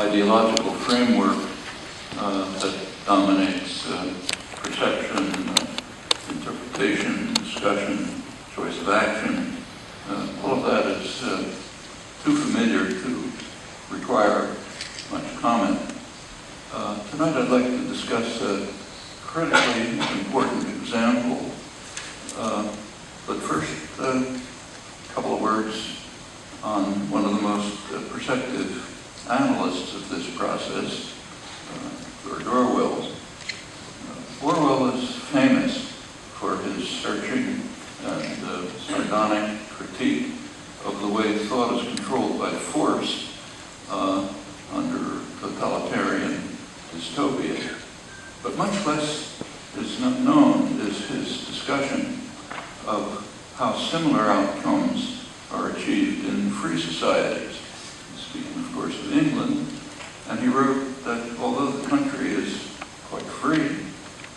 ideological framework that dominates perception, interpretation, discussion, choice of action. All of that is too familiar to require much comment. Tonight I'd like to discuss a critically important example, but first a couple of words on one of the most perceptive analysts of this process, George Orwell. Orwell is famous for his searching and sardonic critique of the way thought is controlled by force under totalitarian dystopia. But much less is not known is his discussion of how similar outcomes are achieved in free societies. Speaking, of course, of England, and he wrote that although the country is quite free,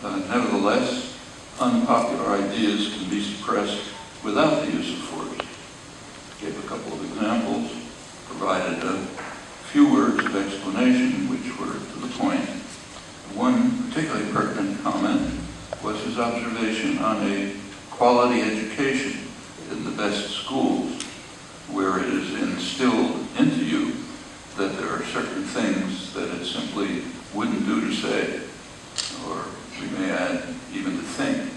nevertheless, unpopular ideas can be suppressed without the use of force. He gave a couple of examples, provided a few words of explanation which were to the point. One particularly pertinent comment was his observation on a quality education in the best schools, where it is instilled into you that there are certain things that it simply wouldn't do to say, or we may add, even to think.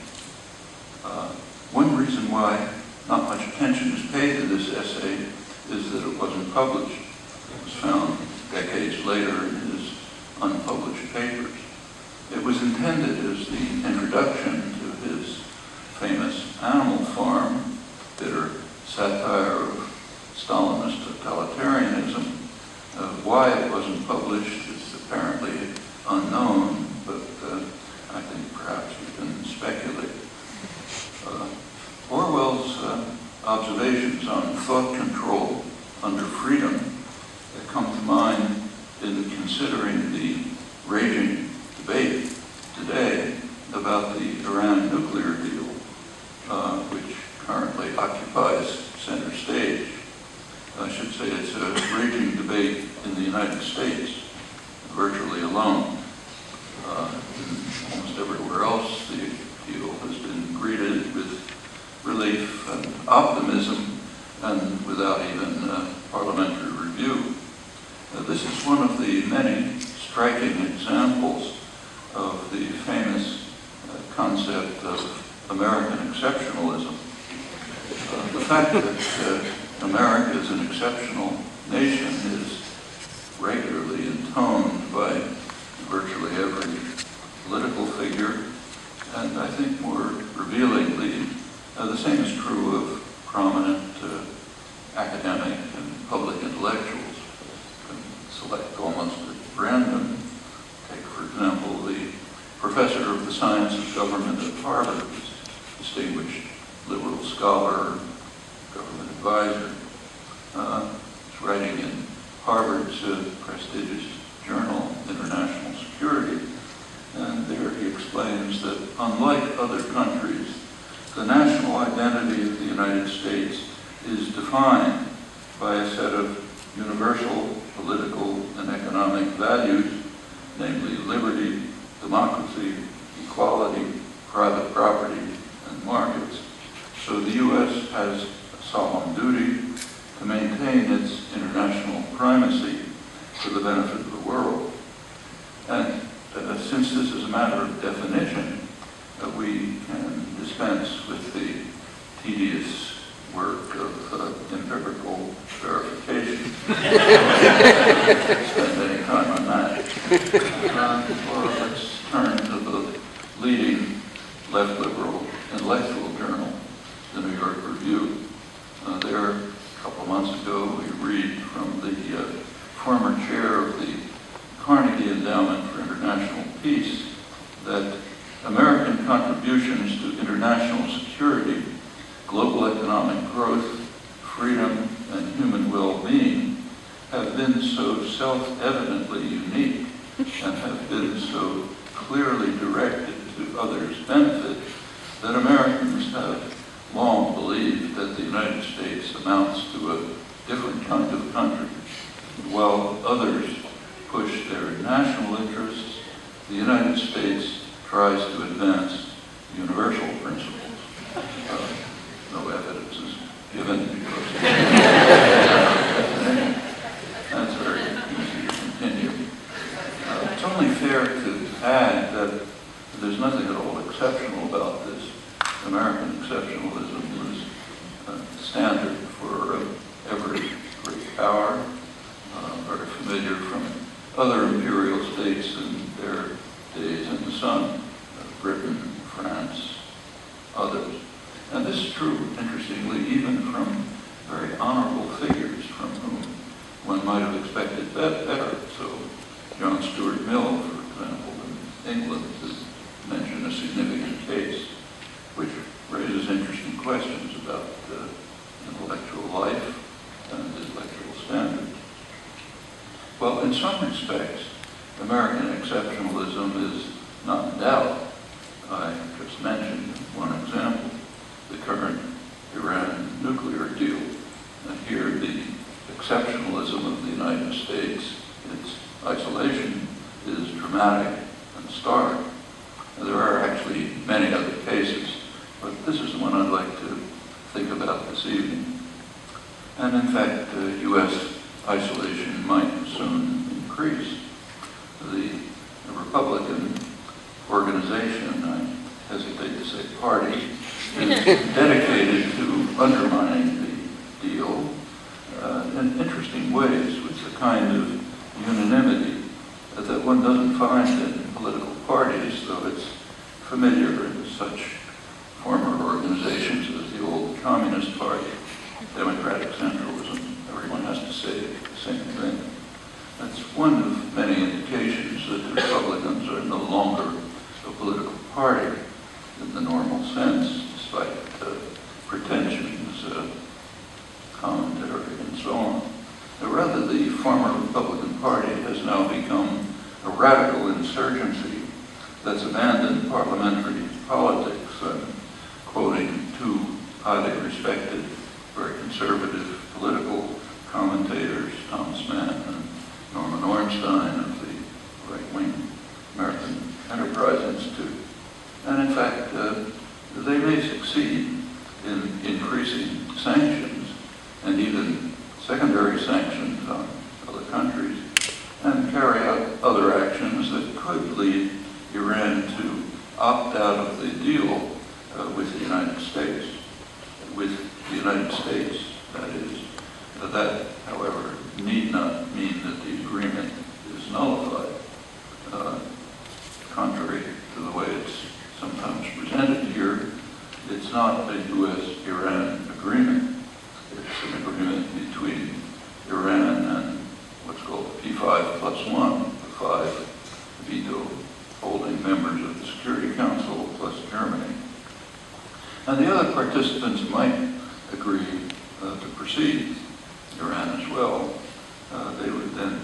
One reason why not much attention is paid to this essay is that it wasn't published. It was found decades later in his unpublished papers. It was intended as the introduction to his famous Animal Farm, bitter satire of Stalinist totalitarianism. Why it wasn't published is apparently unknown, but I think perhaps we can speculate. Orwell's observations on thought control under freedom come to mind in considering the raging debate today about the Iran nuclear deal, which currently occupies center stage. I should say it's a raging debate in the United States, virtually alone. In almost everywhere else, the deal has been greeted with relief and optimism, and without even parliamentary review. This is one of the many striking examples of the famous concept of American exceptionalism. The fact that America is an exceptional nation is regularly intoned by virtually every political figure, and I think more revealingly, the same is true of prominent academic and public intellectuals. You can select almost at random. Take, for example, the professor of the science of government at Harvard, distinguished liberal scholar, government advisor. He's writing in Harvard's prestigious journal, International Security, and there he explains that unlike other countries, the national identity of the United States is defined by a set of universal political and economic values, namely liberty, democracy, equality, private property, and markets. So the U.S. has a solemn duty to maintain its international primacy for the benefit of the world. And since this is a matter of definition, we can dispense with the tedious work of empirical verification. Spend any time on that. Or let's turn to the leading left liberal intellectual journal, the New York Review. There, a couple of months ago, we read from the former chair of the Carnegie Endowment for International Peace that American contributions to international security, global economic growth, freedom, and human well-being have been so self-evidently unique and have been so clearly directed to others' benefit that Americans have long believed that the United States amounts to a different kind of country, while others push their national interests, the United States tries to advance universal principles. No evidence is given because that's very easy to continue. It's only fair to add that there's nothing at all exceptional about this. American exceptionalism was standard for every great power, very familiar from other imperial states in their days in the sun, Britain, France, others. And this is true, interestingly, even from very honorable figures from whom one might have expected better. So John Stuart Mill, for example, in England, is mentioned a significant case, which raises interesting questions about intellectual life and intellectual standards. Well, in some respects, American exceptionalism is not in doubt. I just mentioned one example, the current Iran nuclear deal. And here the exceptionalism of the United States, its isolation, is dramatic and stark. There are actually many other cases, but this is the one I'd like to think about this evening. And in fact, U.S. isolation might soon increase. The Republican organization, I hesitate to say party, is dedicated to undermining the deal in interesting ways with the kind of unanimity that one doesn't find in political parties, though it's familiar in such former organizations as the old Communist Party, democratic centralism. Everyone has to say the same thing. That's one of many indications that the Republicans are no longer a political party in the normal sense, despite pretensions, commentary, and so on. Rather, the former Republican Party has now become a radical insurgency that's abandoned parliamentary politics. I'm quoting two highly respected, very conservative political commentators, Thomas Mann and Norman Ornstein of the right-wing American Enterprise Institute. And in fact, they may succeed in increasing sanctions and even secondary sanctions on other countries and carry out other actions that could lead Iran to opt out of the deal with the United States. With the United States, that is. That, however, need not mean that the agreement is nullified. Contrary to the way it's sometimes presented here, it's not a U.S.-Iran agreement. It's an agreement between Iran and what's called P5+1, the 5 veto-holding members of the Security Council plus Germany. And the other participants might agree to proceed, Iran as well. They would then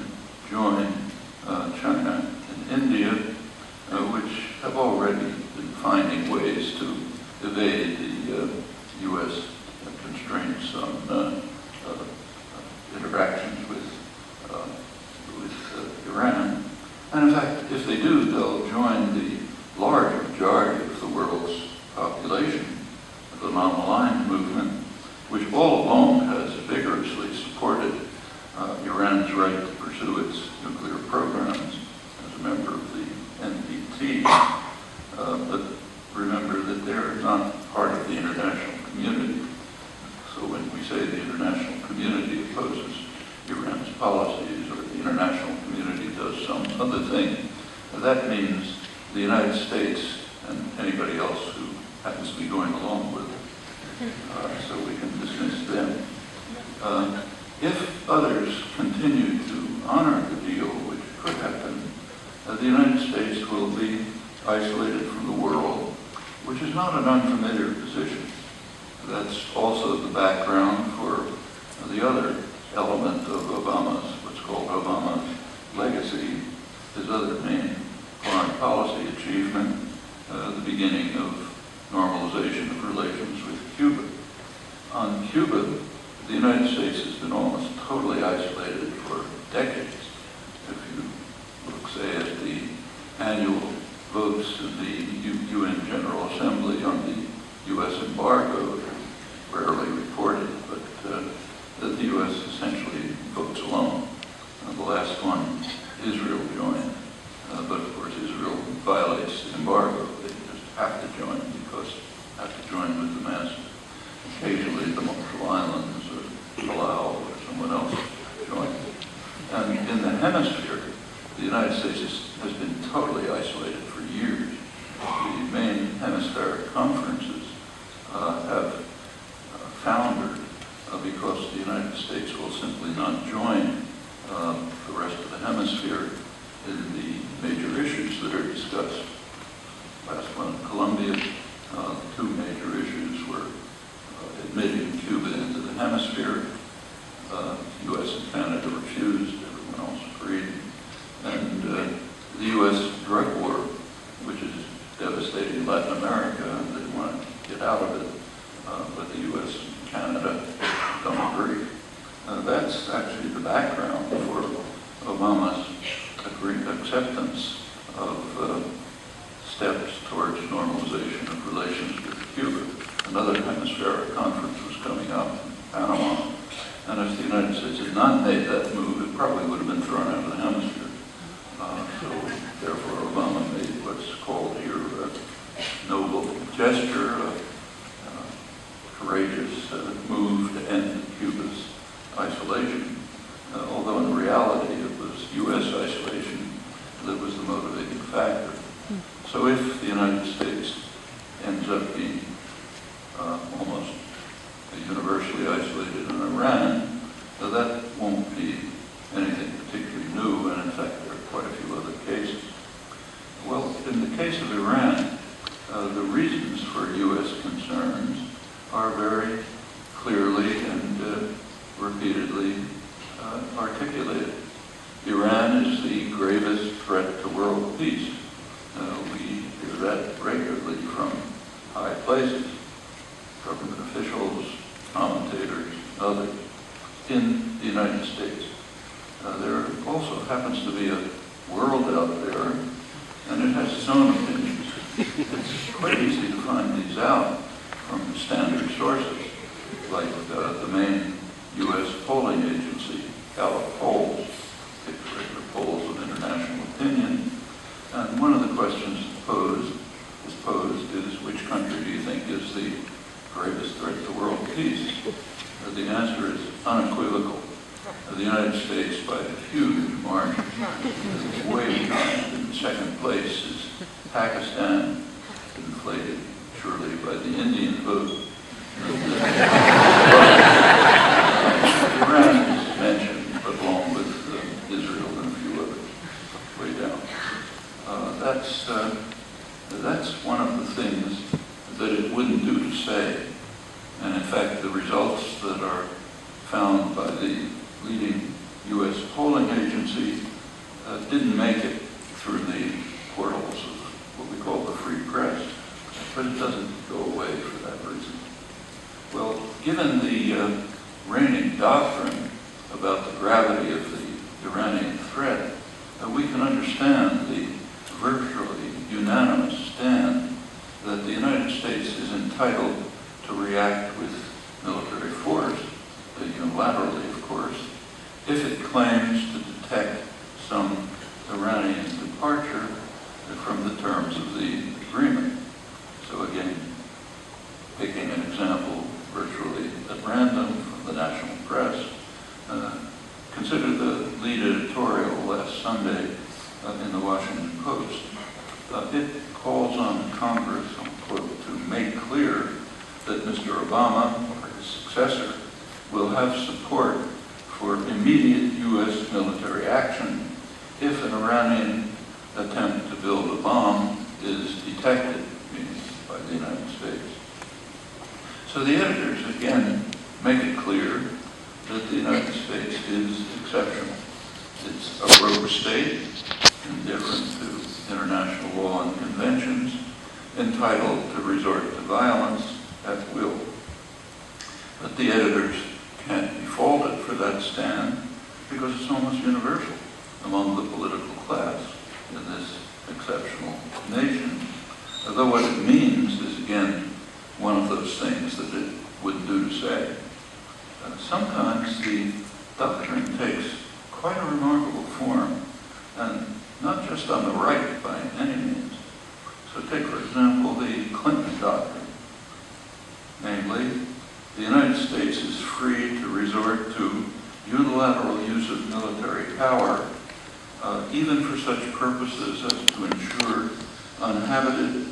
join China and India, which have already been finding ways to evade the U.S. constraints on interactions with Iran. And in fact, if they do, they'll join the large majority of the world's population, the non-aligned movement, which all along has vigorously supported Iran's right to pursue its nuclear programs as a member of the NPT. But remember that they're not part of the international community. So when we say the international community opposes Iran's policies or the international community does some other thing, that means the United States and anybody else who happens to be going along with it. So we can dismiss them. If others continue to honor the deal, which could happen, the United States will be isolated from the world, which is not an unfamiliar position. That's also the background for the other element of Obama's, what's called Obama's legacy, his other main foreign policy achievement, the beginning of normalization of relations with Cuba. On Cuba, the United States has been almost totally isolated for decades. If you votes in the UN General Assembly on the U.S. embargo are rarely reported, but that the U.S. essentially votes alone. The last one, Israel joined, but of course Israel violates the embargo. They just have to join because they have to join with the mass. Occasionally the Marshall Islands or Palau or someone else joins. And in the hemisphere, the United States has been totally isolated for years. The main hemispheric conferences have foundered because the United States will simply not join the rest of the hemisphere in the major issues that are discussed. Last one in Colombia, the two major issues were admitting Cuba into the hemisphere. U.S. and Canada refused, everyone else agreed. And the U.S. drug war, which is devastating Latin America, and they want to get out of it, but the U.S. and Canada don't agree. That's actually the background for Obama's acceptance of steps towards normalization of relations with Cuba. Another hemispheric conference was coming up in Panama, and if the United States had not made that move, it probably would have been thrown out of the hemisphere. So therefore Obama made what's called here a noble gesture, a courageous move to end Cuba's isolation, although in reality it was U.S. isolation that was the motivating factor. So if the United States ends up being almost universally isolated in Iran, that won't be anything particularly new, and in fact there are quite a few other cases. Well, in the case of Iran, the reasons for U.S. concerns are very clearly and repeatedly articulated. Iran is the gravest threat to world peace. We hear that regularly from high places, government officials, commentators, others, in the United States. There also happens to be a world out there, and it has its own opinions. It's quite easy to find these out from standard sources, like the main U.S. polling agency, Gallup polls, takes regular polls of international opinion. And one of the questions posed is which country do you think is the greatest threat to world peace? The answer is unequivocal. The United States by a huge margin. It's way behind. In second place is Pakistan, inflated surely by the Indian vote. Iran is mentioned, but along with Israel and a few others, way down. That's one of the things that it wouldn't do to say. And in fact, the results that are found by the leading U.S. polling agency didn't make it through the portals of what we call the free press. But it doesn't go away for that reason. Well, given the reigning doctrine about the gravity of the Iranian threat, we can understand the virtually unanimous stand that the United States is entitled to react with military force, unilaterally of course, if it claims to detect some Iranian departure from the terms of the agreement. So again, picking an example virtually at random from the national press, consider the lead editorial last Sunday in the Washington Post. It calls on Congress, I'll quote, to make clear that Mr. Obama, or his successor, will have support for immediate U.S. military action if an Iranian attempt to build a bomb is detected, meaning by the United States. So the editors, again, make it clear that the United States is exceptional. It's a rogue state, indifferent to international law and conventions, entitled to resort to violence at will. But the editors can't be faulted for that stand because it's almost universal among the political class in this exceptional nation. Although what it means is, again, one of those things that it wouldn't do to say. Sometimes the doctrine takes quite a remarkable form, and not just on the right by any means. So take, for example, the Clinton doctrine. Namely, the United States is free to resort to unilateral use of military power, even for such purposes as to ensure uninhibited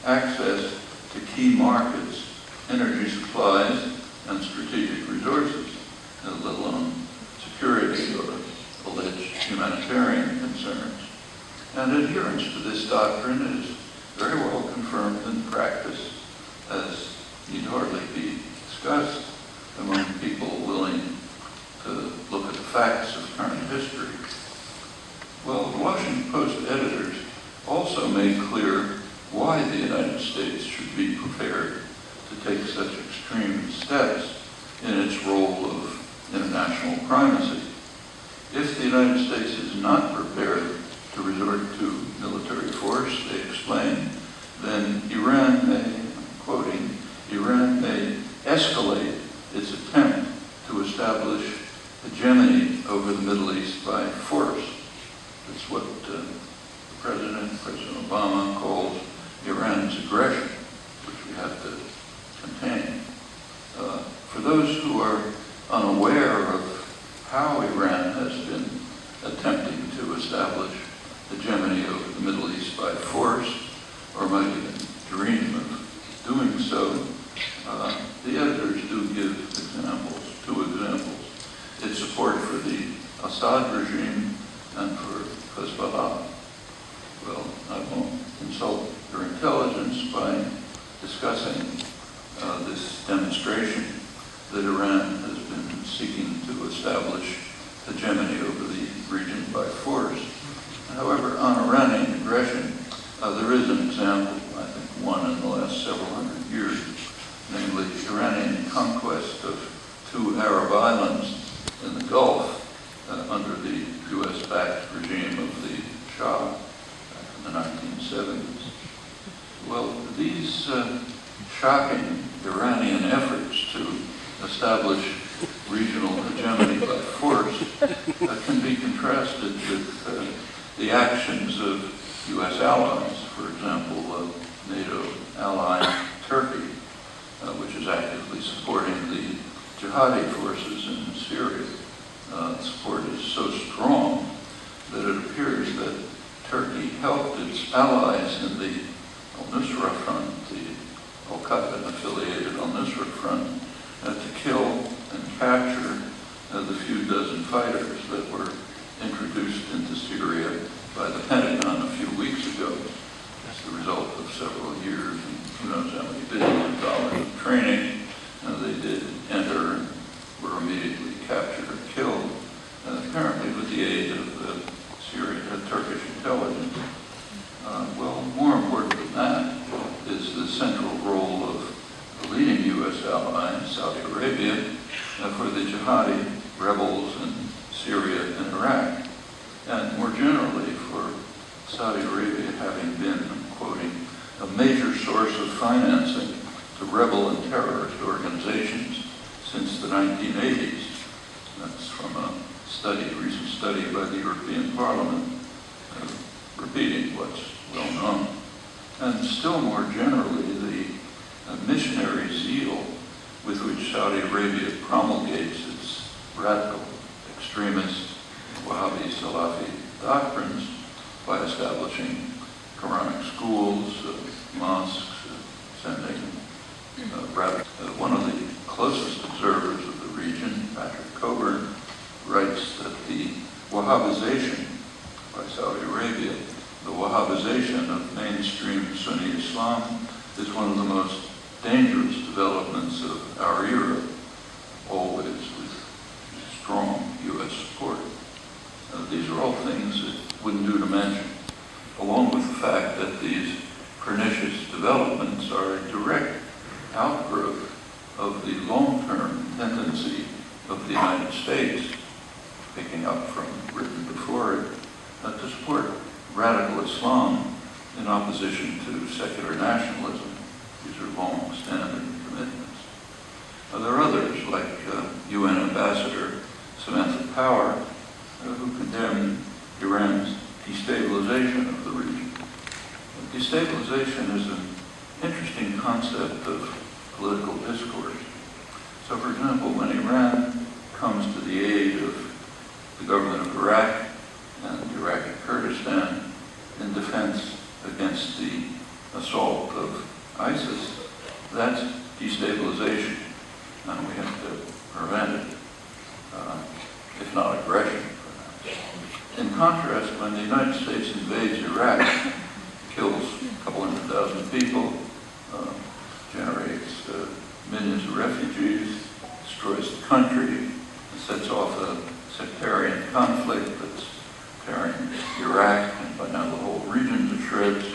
access to key markets, energy supplies, and strategic resources, let alone security or alleged humanitarian concerns. And adherence to this doctrine is very well confirmed in practice, as need hardly be discussed among people willing to look at the facts of current history. Well, the Washington Post editors also made clear why the United States should be prepared to take such extreme steps in its role of international primacy. If the United States is not prepared to resort to military force, they explain, then Iran may, I'm quoting, Iran may escalate its attempt to establish hegemony over the Middle East by force. That's what President Obama calls Iran's aggression, which we have to contain. For those who are unaware of how Iran has been attempting to establish hegemony over the Middle East by force, or might even dream of doing so, the editors do give examples, two examples. Its support for the Assad regime and for Hezbollah. Well, I won't insult your intelligence by discussing this demonstration that Iran has been seeking to establish hegemony over the region by force. However, on Iranian aggression, there is an example, I think one in the last several hundred years, namely Iranian conquest of two Arab islands in the Gulf under the US-backed regime of the Shah in the 1970s. Well, these shocking Iranian efforts to establish regional hegemony by force can be contrasted with the actions of US allies, for example, NATO ally Turkey, which is actively supporting the jihadi forces in Syria. Support is so strong that it appears that Turkey helped its allies in the al-Nusra Front, the Al-Qaeda-affiliated al-Nusra Front, to kill and capture the few dozen fighters that were introduced into Syria by the Pentagon a few weeks ago. As the result of several years and who knows how many billions of dollars of training, they did enter and were immediately captured or killed, apparently with the aid of Turkish intelligence. Well, more important than that is the central role of the leading U.S. ally, Saudi Arabia, for the jihadi rebels in Syria and Iraq, and more generally for Saudi Arabia having been, I'm quoting, a major source of financing to rebel and terrorist organizations since the 1980s. That's from a recent study by the European Parliament, repeating what's well known. And still more generally, the missionary zeal with which Saudi Arabia promulgates its radical, extremist, Wahhabi, Salafi doctrines by establishing Quranic schools, mosques, sending one of the closest observers of the region, Patrick Coburn, writes that the Wahhabization by Saudi Arabia, the Wahhabization of mainstream Sunni Islam, is one of the most dangerous developments of our era, always with strong U.S. support. These are all things that wouldn't do to mention, along with the fact that these pernicious developments are a direct outgrowth of the long-term tendency of the United States, picking up from Britain before it, to support radical Islam in opposition to secular nationalism. These are long-standing commitments. There are others, like UN Ambassador Samantha Power, who condemned Iran's destabilization of the region. Destabilization is an interesting concept of political discourse. So, for example, when Iran comes to the aid of the government of Iraq and Iraqi Kurdistan in defense against the assault of ISIS, that's destabilization, and we have to prevent it, if not aggression, perhaps. In contrast, when the United States invades Iraq, kills a couple 100,000 people, generates millions of refugees, destroys the country, sets off a sectarian conflict that's tearing Iraq and by now the whole region to shreds,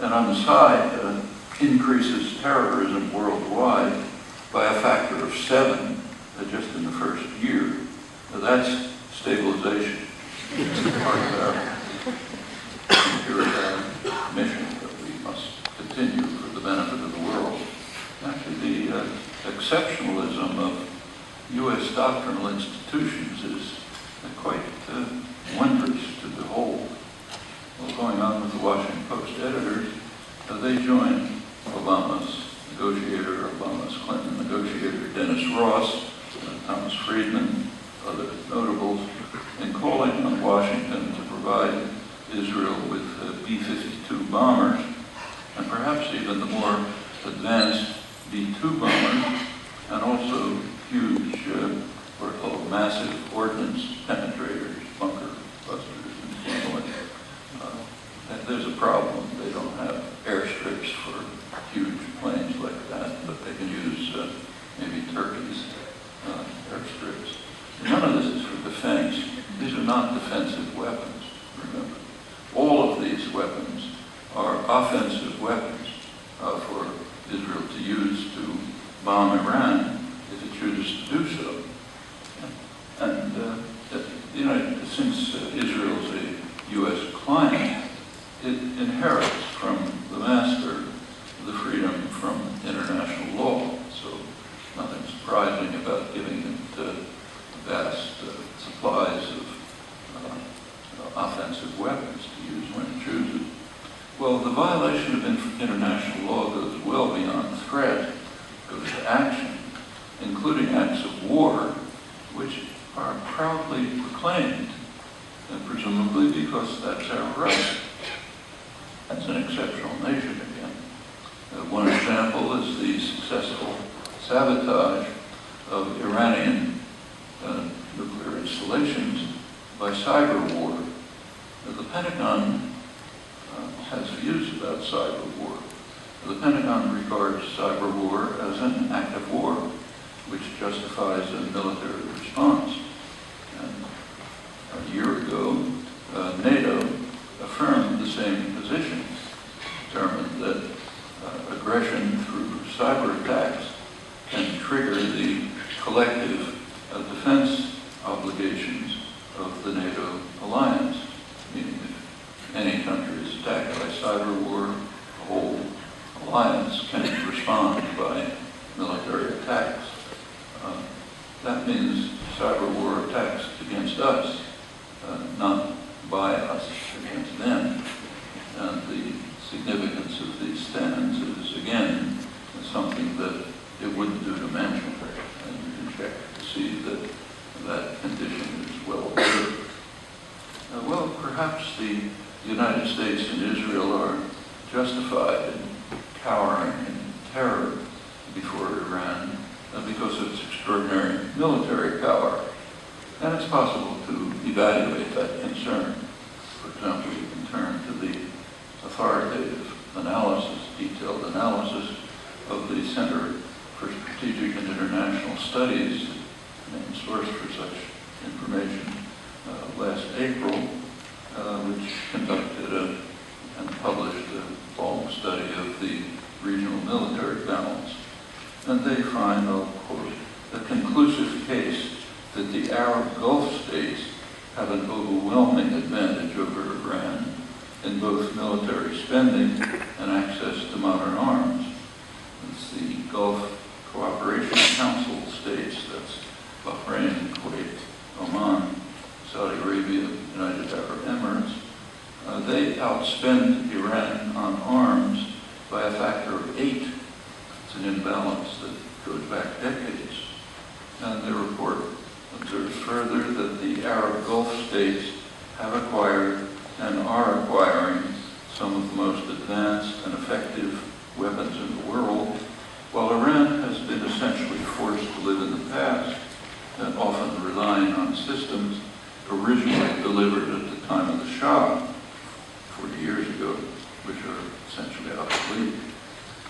and on the side increases terrorism worldwide by a factor of 7 just in the first year. Now that's stabilization. It's part of our imperial mission that we must continue for the benefit of the world. Actually, the exceptionalism of U.S. doctrinal institutions is quite wondrous to behold. Well, going on with the Washington Post editors, they joined Obama's Clinton negotiator, Dennis Ross, Thomas Friedman, other notables, in calling on Washington to provide Israel with B-52 bombers, and perhaps even the more advanced B-2 bombers, and also huge, what are called massive ordnance penetrators, bunker busters, and so on. There's a problem. They don't have airstrips for huge planes like that, but they can use maybe Turkey's airstrips. None of this is for defense. These are not defensive weapons, remember. All of these weapons are offensive weapons for Israel to use to bomb Iran if it chooses to do so. And since Israel is a U.S. client, it inherits from the master the freedom from international law. So nothing surprising about giving it vast supplies of offensive weapons to use when it chooses. Well, the violation of international law goes well beyond threat, goes to action, including acts of war, which are proudly proclaimed, and presumably because that's our right. That's an exceptional nation again. One example is the successful sabotage of Iranian nuclear installations by cyber war. The Pentagon has views about cyber war. The Pentagon regards cyber war as an act of war, which justifies a military response. And a year ago, NATO affirmed the same position, determined that aggression through cyber attacks can trigger the collective defense obligations of the NATO alliance, meaning if any country is attacked by cyber war, the whole alliance can respond by military attacks. That means cyber war attacks against us, not by us against them. And the significance of these stands is, again, something that it wouldn't do to mention. And you can check to see that that condition is well observed. Well, perhaps the United States and Israel are justified in cowering in terror before Iran because of its extraordinary military power. And it's possible to evaluate that concern. For example, you can turn to the authoritative analysis, detailed analysis of the Center for Strategic and International Studies, main source for such information, last April, which conducted and published a long study of the regional military balance. And they find, I'll quote, a conclusive case that the Arab Gulf states have an overwhelming advantage over Iran in both military spending and access to modern arms. It's the Gulf Cooperation Council states, that's Bahrain, Kuwait, Oman, Saudi Arabia, United Arab Emirates. They outspend Iran on arms by a factor of 8. It's an imbalance that goes back decades. And the report observes further that the Arab Gulf states have acquired and are acquiring some of the most advanced and effective weapons in the world, while Iran has been essentially forced to live in the past and often relying on systems originally delivered at the time of the Shah, 40 years ago, which are essentially obsolete.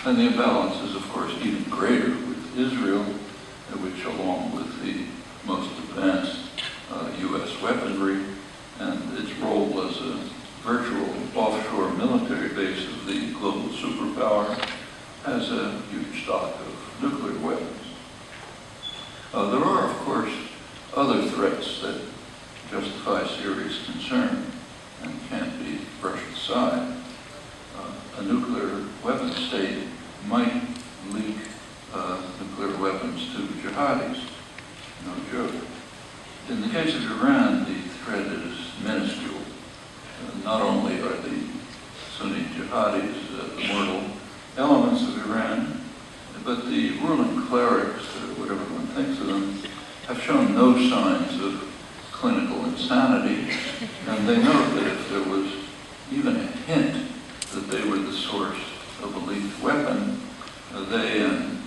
And the imbalance is, of course, even greater with Israel, which, along with the most advanced U.S. weaponry and its role as a virtual offshore military base of the global superpower, has a huge stock of nuclear weapons. There are, of course, other threats that justify serious concern and can't be brushed aside. A nuclear weapon state might leak nuclear weapons to jihadis. No joke. In the case of Iran, the threat is minuscule. Not only are the Sunni jihadis the mortal elements of Iran, but the ruling clerics, or whatever one thinks of them, have shown no signs of clinical insanity, and they know that if there was even a hint that they were the source of a leaked weapon, they and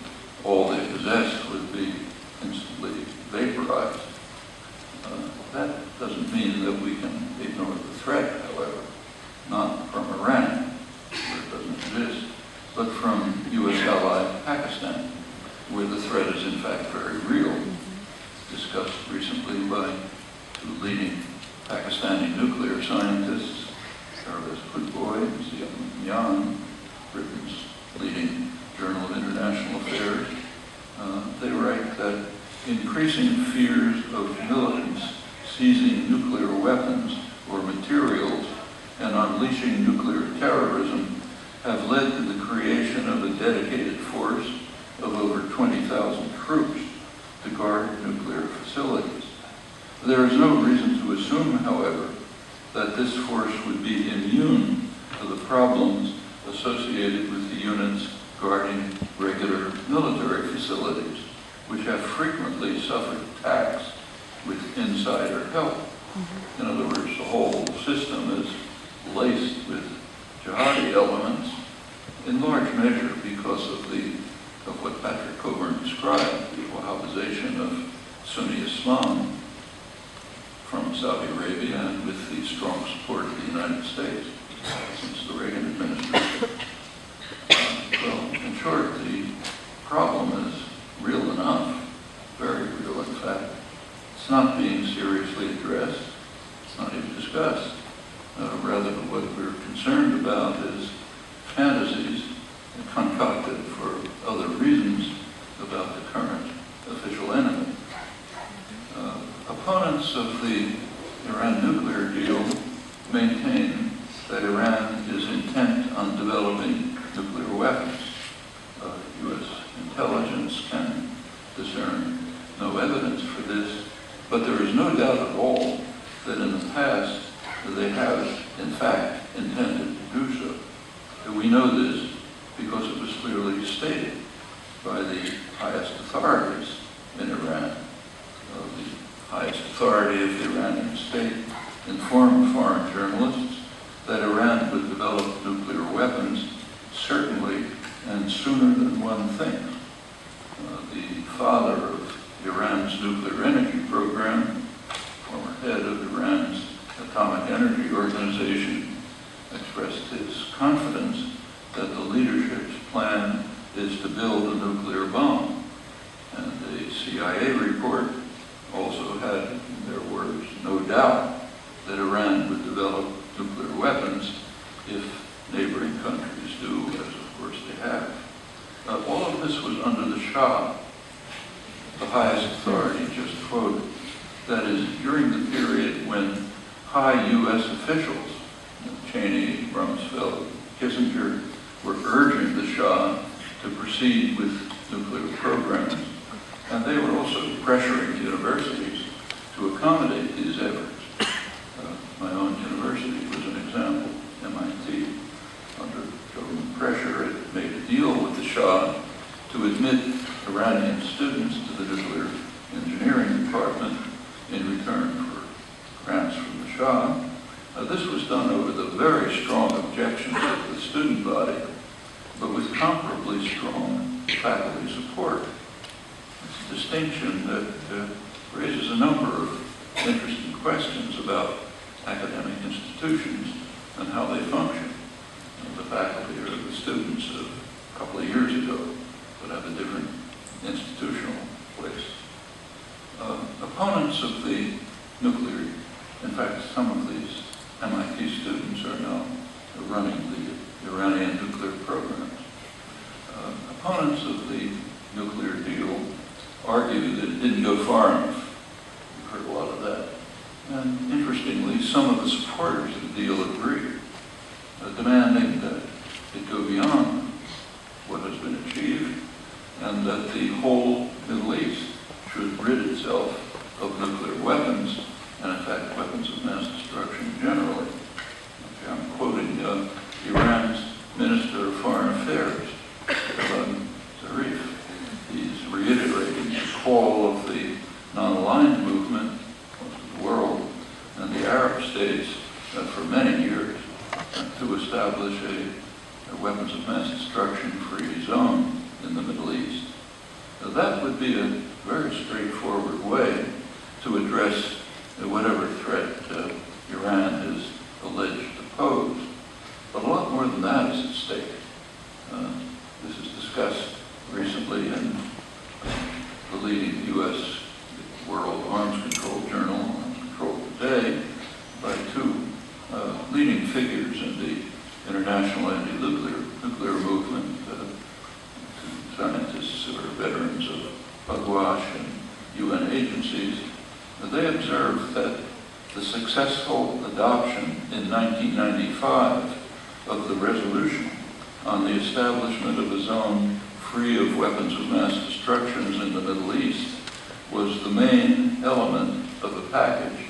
all they possess would be instantly vaporized. That doesn't mean that we can ignore the threat, however, not from Iran, where it doesn't exist, but from U.S. ally Pakistan, where the threat is in fact very real, discussed recently by two leading Pakistani nuclear scientists, Parvez Putboy and Ziaul Mian, Britain's leading Journal of International Affairs. They write that increasing fears of militants seizing nuclear weapons or materials and unleashing nuclear terrorism have led to the creation of a dedicated force of over 20,000 troops to guard nuclear facilities. There is no reason to assume, however, that this force would be immune to the problems associated with the units guarding regular military facilities, which have frequently suffered attacks with insider help. In other words, the whole system is laced with jihadi elements, in large measure because of what Patrick Coburn described, the Wahhabization of Sunni Islam from Saudi Arabia and with the strong support of the United States since the Reagan administration. Well, in short, the problem is real enough, very real in fact. It's not being seriously addressed. It's not even discussed. Rather, what we're concerned about is fantasies concocted for other reasons about the current official enemy. Opponents of the Iran nuclear deal maintain that Iran is intent on developing nuclear weapons. U.S. intelligence can discern no evidence for this, but there is no doubt at all that in the past they have, in fact, intended to do so. And we know this because it was clearly stated by the highest authorities in Iran. The highest authority of the Iranian state informed foreign journalists that Iran would develop nuclear weapons certainly and sooner than one thinks. The father of Iran's nuclear energy program, former head of Iran's Atomic Energy Organization, expressed his confidence that the leadership's plan is to build a nuclear bomb. And the CIA report also had, in their words, no doubt that Iran would develop nuclear weapons if neighboring countries do, as of course they have. All of this was under the Shah, the highest authority just quoted. That is, during the period when high U.S. officials, Cheney, Rumsfeld, Kissinger were urging the Shah to proceed with nuclear programs, and they were also pressuring universities to accommodate these efforts. My own university was an example, MIT. Under government pressure, it made a deal with the Shah to admit Iranian students to the nuclear engineering department in return for grants from the Shah. This was done over the very strong objections of the student body, but with comparably strong faculty support. It's a distinction that raises a number of interesting questions about academic institutions and how they function. The faculty or the students of a couple of years ago would have a different institutional place. Opponents of the nuclear, in fact, some of these MIT students are now running the Iranian nuclear programs. Opponents of the nuclear deal argue that it didn't go far enough. We've heard a lot of that. And interestingly, some of the supporters of the deal agree, demanding that it go beyond what has been achieved and that the whole Middle East should rid itself of nuclear weapons and, in fact, weapons of mass destruction generally. Okay, I'm quoting Iran's Minister of Foreign Affairs, Zarif. He's reiterating the call of the non-aligned movement, most of the world, and the Arab states for many years to establish a weapons of mass destruction-free zone in the Middle East. Now, that would be a very straightforward way to address whatever threat Iran has alleged to pose. But a lot more than that is at stake. This is discussed recently in the leading U.S. World Arms Control Journal, Arms Control Today, by two leading figures in the international anti-nuclear movement, two scientists who are veterans of Bagwash and UN agencies. They observed that the successful adoption in 1995 of the resolution on the establishment of a zone free of weapons of mass destructions in the Middle East was the main element of a package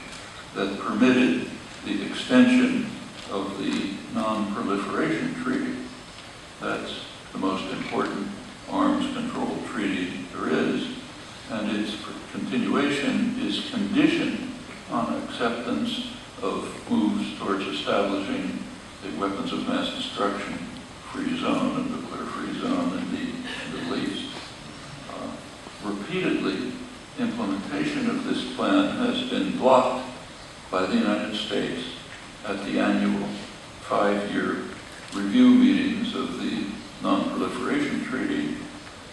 that permitted the extension of the non-proliferation treaty. That's the most important arms control treaty there is, and its continuation is conditioned on acceptance of moves towards establishing a weapons of mass destruction free zone, a nuclear free zone in the Middle East. Repeatedly, implementation of this plan has been blocked by the United States at the annual 5-year review meetings of the Non-Proliferation Treaty,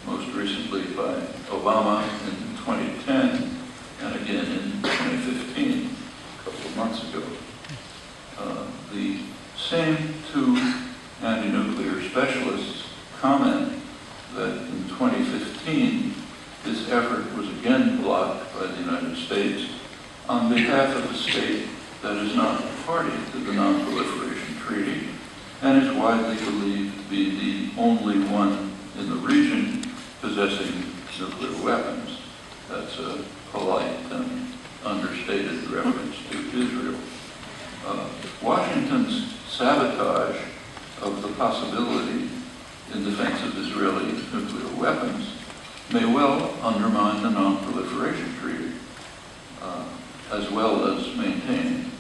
most recently by Obama in 2010 and again in 2015, a couple of months ago. The same two anti-nuclear specialists comment that in 2015 this effort was again blocked by the United States on behalf of a state that is not a party to the Non-Proliferation Treaty and is widely believed to be the only one in the region possessing nuclear weapons. That's a polite and understated reference to Israel. Washington's sabotage of the possibility in defense of Israeli nuclear weapons may well undermine the Non-Proliferation Treaty, as well as maintain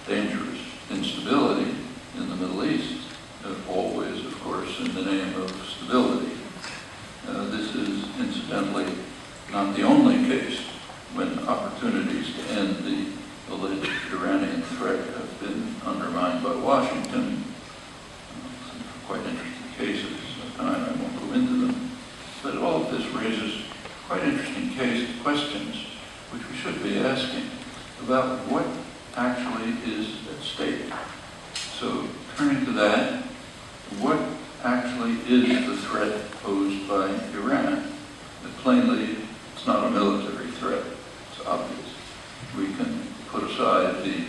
dangerous instability in the Middle East, always, of course, in the name of stability. This is, incidentally, not the only case when opportunities to end the alleged Iranian threat have been undermined by Washington. Some quite interesting cases. At the time, I won't go into them. But all of this raises quite interesting questions which we should be asking about what actually is at stake. So, turning to that, what actually is the threat posed by Iran? Plainly, it's not a military threat. It's obvious. We can put aside the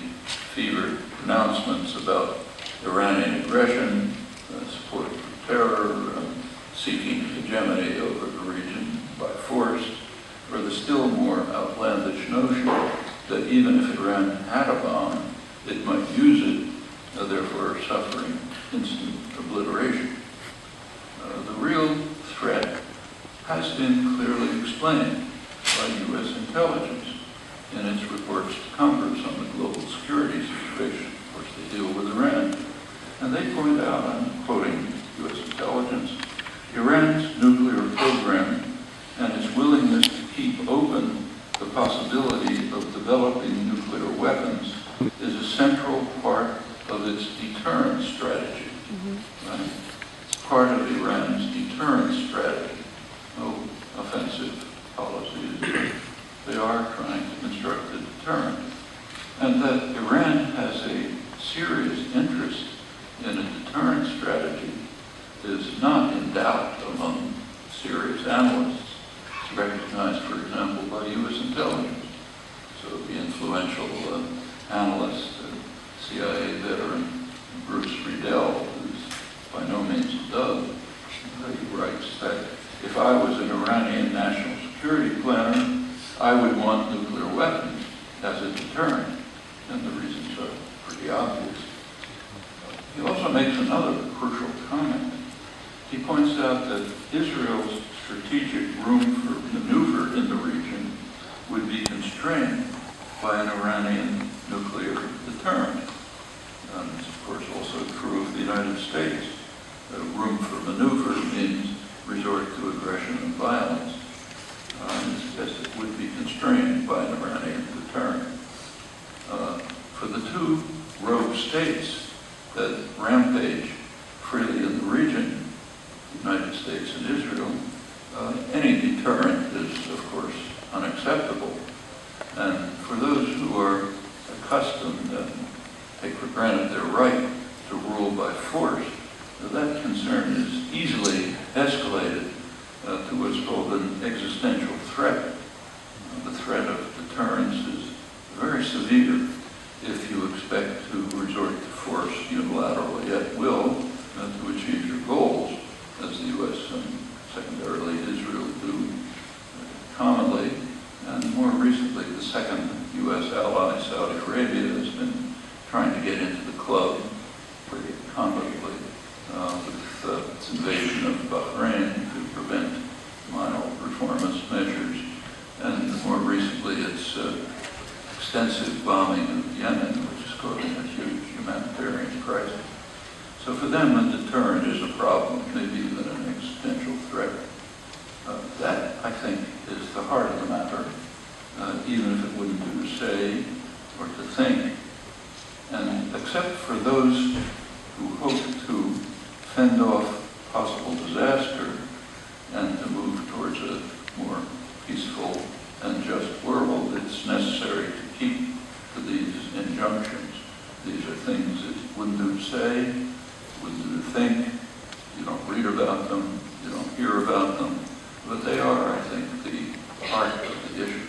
fevered pronouncements of seeking hegemony over the region by force, or the still more outlandish notion that even if Iran had a bomb, it might use it, therefore suffering instant obliteration. The real threat has been clearly explained by U.S. intelligence in its reports to Congress on the global security situation. Of course, they deal with Iran. And they point out, I'm quoting U.S. intelligence, Iran's nuclear program and its willingness to keep open the possibility of developing nuclear weapons is a central part of its deterrence strategy. Right? It's part of Iran's deterrence strategy. No offensive policies, but they are trying to construct a deterrent. And that Iran has a serious interest in a deterrent strategy is not in doubt among serious analysts. It's recognized, for example, by U.S. intelligence. So the influential analyst, CIA veteran Bruce Riedel, who's by no means a dove, he writes that if I was an Iranian national security planner, I would want nuclear weapons as a deterrent, and the reasons are pretty obvious. He also makes another crucial comment. He points out that Israel's strategic room for maneuver in the region would be constrained by an Iranian nuclear deterrent. It's of course also true of the United States. Room for maneuver means resort to aggression and violence. Yes, it would be constrained by an Iranian deterrent. For the two rogue states that rampage freely in the region, the United States and Israel, any deterrent is, of course, unacceptable. And for those who are accustomed and take for granted their right to rule by force, that concern is easily escalated to what's called an existential threat. The threat of deterrence is very severe if you expect to resort to force unilaterally at will to achieve your goals, as the U.S. and secondarily Israel do commonly. And more recently, the second U.S. ally, Saudi Arabia, has been trying to get into the club pretty confidently with its invasion of Bahrain to prevent minor reformist measures, and more recently its extensive bombing of Yemen, which is causing a huge humanitarian crisis. So for them, a deterrent is a problem, maybe even an existential threat. That, I think, is the heart of the matter, even if it wouldn't do to say or to think. And except for those who hope to fend off possible disaster and to move towards a more peaceful and just world, it's necessary to keep to these injunctions. These are things that wouldn't do to say, wouldn't do to think. You don't read about them, you don't hear about them, but they are, I think, the heart of the issue.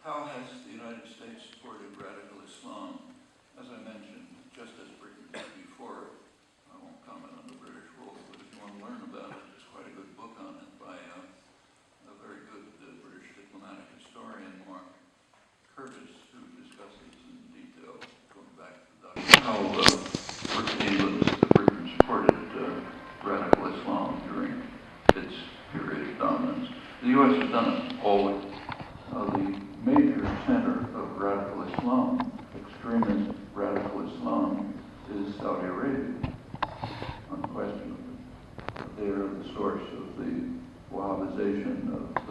How has the United States supported radical Islam? As I mentioned, just as Britain did before, I won't comment on the British rule, but if you want to learn about it, there's quite a good book on it by a very good British diplomatic historian, Mark Curtis, who discusses in detail, going back to the Dutch, how Britain supported radical Islam during its period of dominance. The U.S. has done it always. The major center of radical Islam, extremist radical Islam, is Saudi Arabia, unquestionably. They are the source of the Wahhabization of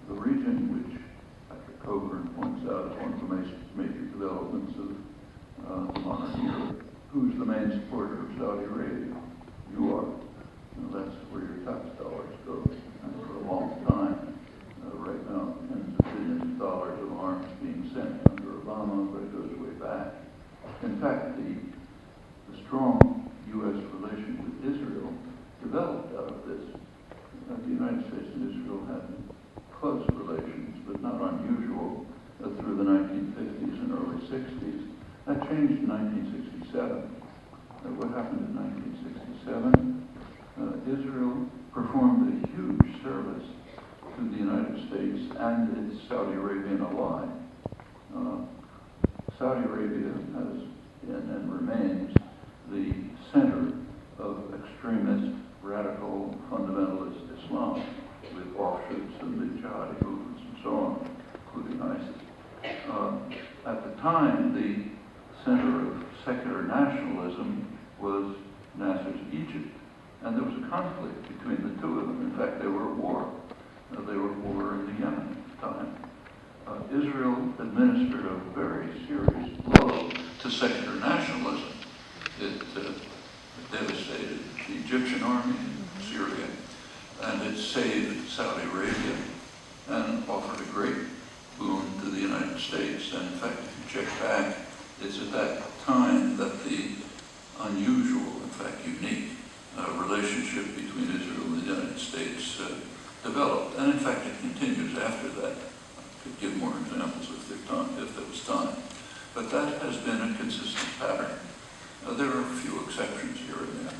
the region, which Patrick Coburn points out is one of the major developments of the modern era. Who's the main supporter of Saudi Arabia? You are. That's where your tax dollars go, and for a long time. Right now, tens of billions of dollars of arms being sent under Obama 60s. That changed in 1967. What happened in 1967? Israel performed a huge service to the United States and its Saudi Arabian ally. Saudi Arabia has been and remains the center of extremist, radical, fundamentalist Islam, with offshoots and the jihadi movements and so on, including ISIS. At the time, the center of secular nationalism was Nasser's Egypt, and there was a conflict between the two of them. In fact, they were at war. They were at war in the Yemen at the time. Israel administered a very serious blow to secular nationalism. It devastated the Egyptian army in Syria, and it saved Saudi Arabia and offered a great boon to the United States. And in fact, if you check back, it's at that time that the unusual, in fact unique, relationship between Israel and the United States developed. And in fact, it continues after that. I could give more examples if there was time. But that has been a consistent pattern. There are a few exceptions here and there.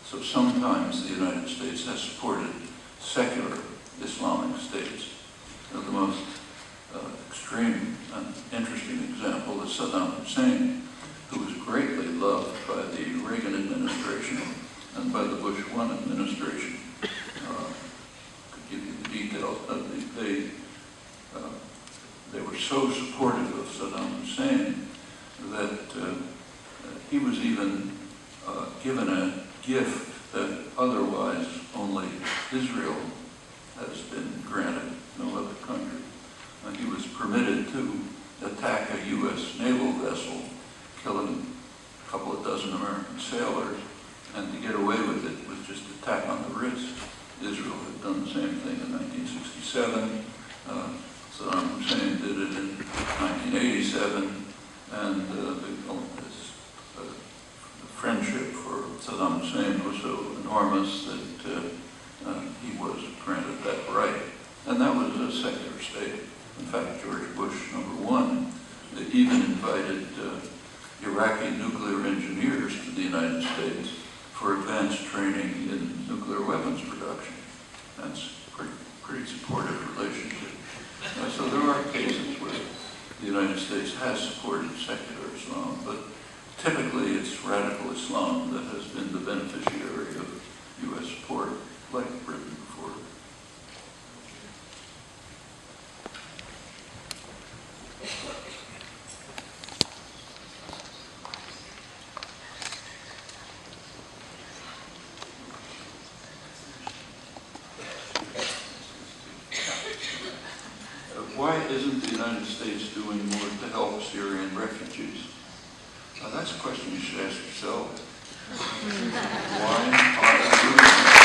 So sometimes the United States has supported secular Islamic states. The most extreme and interesting example is Saddam Hussein, who was greatly loved by the Reagan administration and by the Bush 1 administration. I could give you the details. They were so supportive of Saddam Hussein that he was even given a gift that otherwise only Israel has been granted, no other country. And he was permitted to attack a U.S. naval vessel, killing a couple of dozen American sailors, and to get away with it was just a tap on the wrist. Israel had done the same thing in 1967. Saddam Hussein did it in 1987, and the friendship for Saddam Hussein was so enormous that he was granted that right. And that was a secular state. In fact, George Bush #1 even invited Iraqi nuclear engineers to the United States for advanced training in nuclear weapons production. That's a pretty supportive relationship. So there are cases where the United States has supported secular Islam, but typically it's radical Islam that has been the beneficiary of U.S. support, like Britain before. Why isn't the United States doing more to help Syrian refugees? That's a question you should ask yourself. Why are we doing that?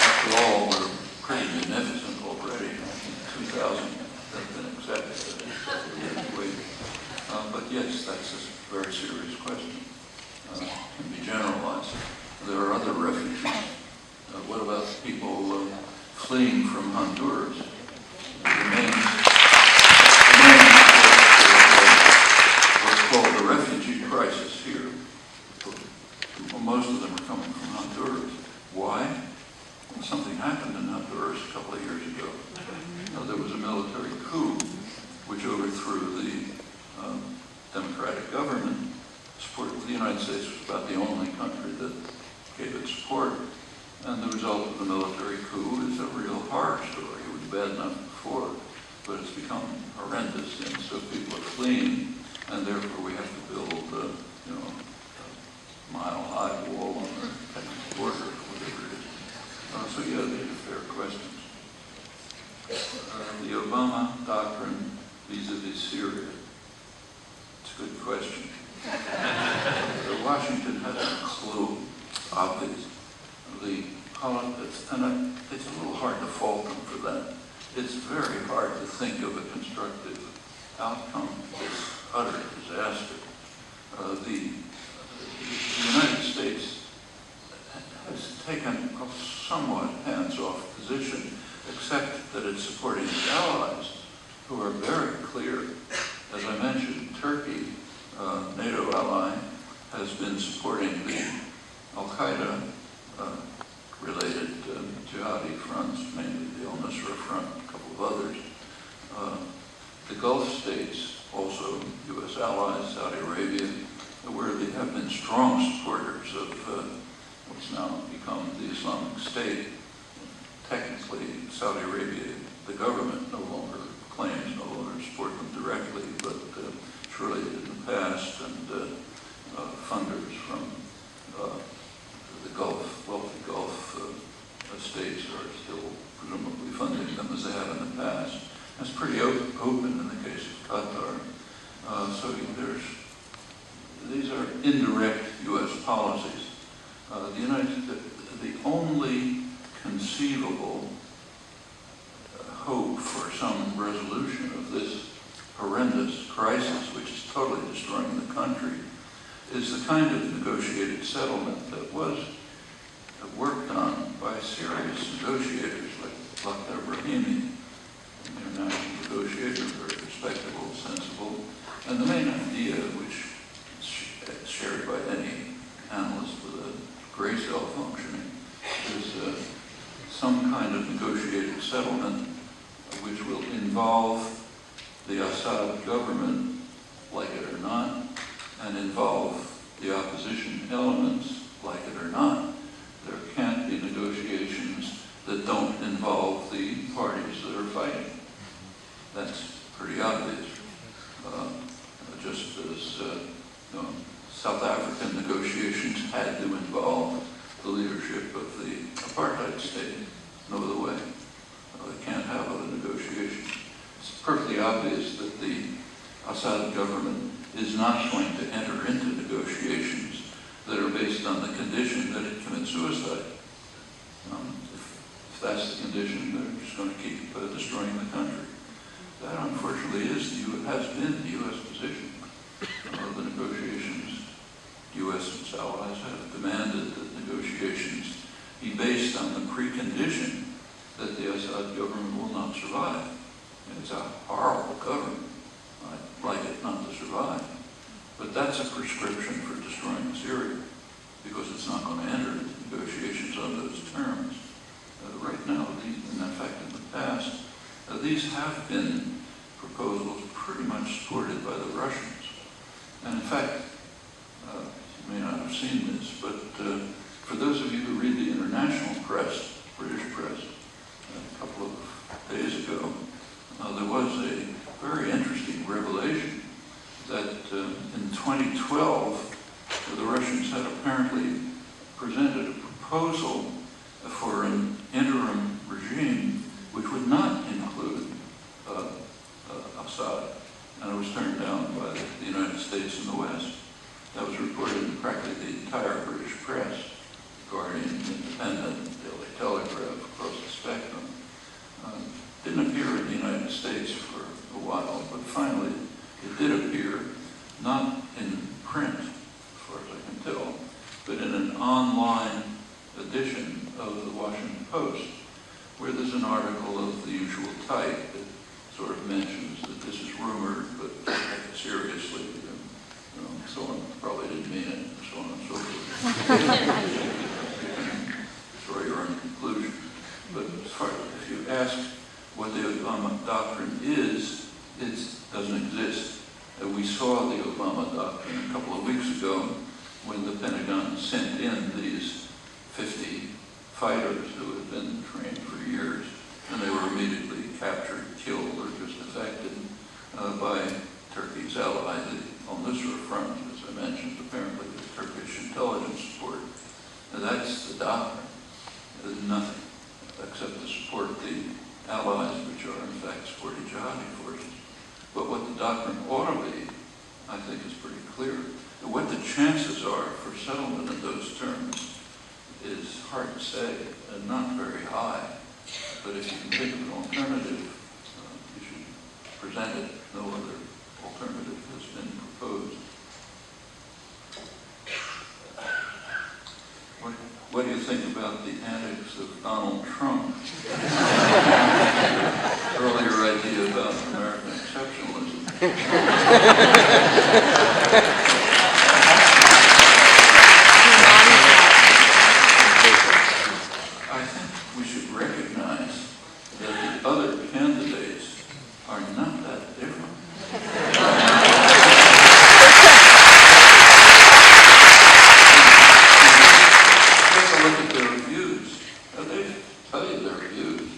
After all, we're pretty munificent already. 2,000 have been accepted. But yes, that's a very serious question. Can be generalized. There are other refugees. What about people fleeing from Honduras? What's called the refugee crisis here. Well, most of them are coming from Honduras. Why? Well, something happened in Honduras a couple of years ago. There was a military coup which overthrew the democratic government. The United States was about the only country that gave it support. And the result of the military coup is a real horror story. It was bad enough before, but it's become horrendous, and so people are fleeing, and therefore we have to build, a mile-high wall on the border, whatever it is. So yeah, these are fair questions. The Obama doctrine vis-a-vis Syria. It's a good question. Washington has a clue, obviously. And it's a little hard to fault them for that. It's very hard to think of a constructive outcome to this utter disaster. The United States has taken a somewhat hands-off position except that it's supporting its allies, who are very clear. As I mentioned, Turkey, NATO ally, has been supporting the Al-Qaeda related jihadi fronts, mainly the al-Nusra Front, a couple of others. The Gulf states, also U.S. allies, Saudi Arabia, where they have been strong supporters of what's now become the Islamic State. Technically, Saudi Arabia, the government no longer claims, no longer support them directly, but surely did in the past, and funders from the Gulf, wealthy Gulf states are still presumably funding them as they have in the past. That's pretty open in the case of Qatar. So these are indirect U.S. policies. The only conceivable hope for some resolution of this horrendous crisis, which is totally destroying the country, is the kind of negotiated settlement that was worked on by serious negotiators like Lakhdar Brahimi, an international negotiator, very respectable, sensible. And the main idea, which is shared by any analyst with a gray cell functioning, is some kind of negotiated settlement which will involve the Assad government, like it or not, and involve the opposition elements, like it or not. There can't be negotiations that don't involve the parties that are fighting. That's pretty obvious. Just as South African negotiations had to involve the leadership of the apartheid state. No other way. They can't have other negotiations. It's perfectly obvious that the Assad government is not going to enter into negotiations that are based on the condition that it commits suicide. If that's the condition, they're just going to keep destroying the country. That, unfortunately, has been the U.S. position. The negotiations, U.S. and its allies have demanded that negotiations be based on the precondition that the Assad government will not survive. And it's a horrible government. I'd like it not to survive. But that's a prescription for destroying Syria, because it's not going to enter into negotiations on those terms. Right now, in fact, in the past, these have been proposals pretty much supported by the Russians. And in fact, you may not have seen this, but for those of you who read the international press, British press, a couple of days ago, there was a very interesting revelation that in 2012, the Russians had apparently presented a proposal for an interim regime which would not include Assad, and it was turned down by the United States and the West. That was reported in practically the entire British press, Guardian, Independent, Daily Telegraph, across the spectrum. Didn't appear in the United States for a while, but finally it did appear, not in print, as far as I can tell, but in an online edition of the Washington Post, where there's an article of the usual type that sort of mentions that this is rumored, but take it seriously, and so on. Probably didn't mean it, and so on and so forth. Draw your own conclusion. But as far as if you ask what the Obama doctrine is, it doesn't exist. We saw the Obama doctrine a couple of weeks ago when the Pentagon sent in these 50 fighters who had been trained for years, and they were immediately captured, killed, or just affected by Turkey's ally, the al-Nusra Front, as I mentioned, apparently with Turkish intelligence support. And that's the doctrine. There's nothing except to support the allies, which are in fact supporting jihadi forces. But what the doctrine ought to be, I think, is pretty clear. What the chances are for settlement in those terms is hard to say, and not very high. But if you can think of an alternative, you should present it. No other alternative has been proposed. What do you think about the antics of Donald Trump? I think we should recognize that the other candidates are not that different. Take a look at their reviews. They tell you their reviews,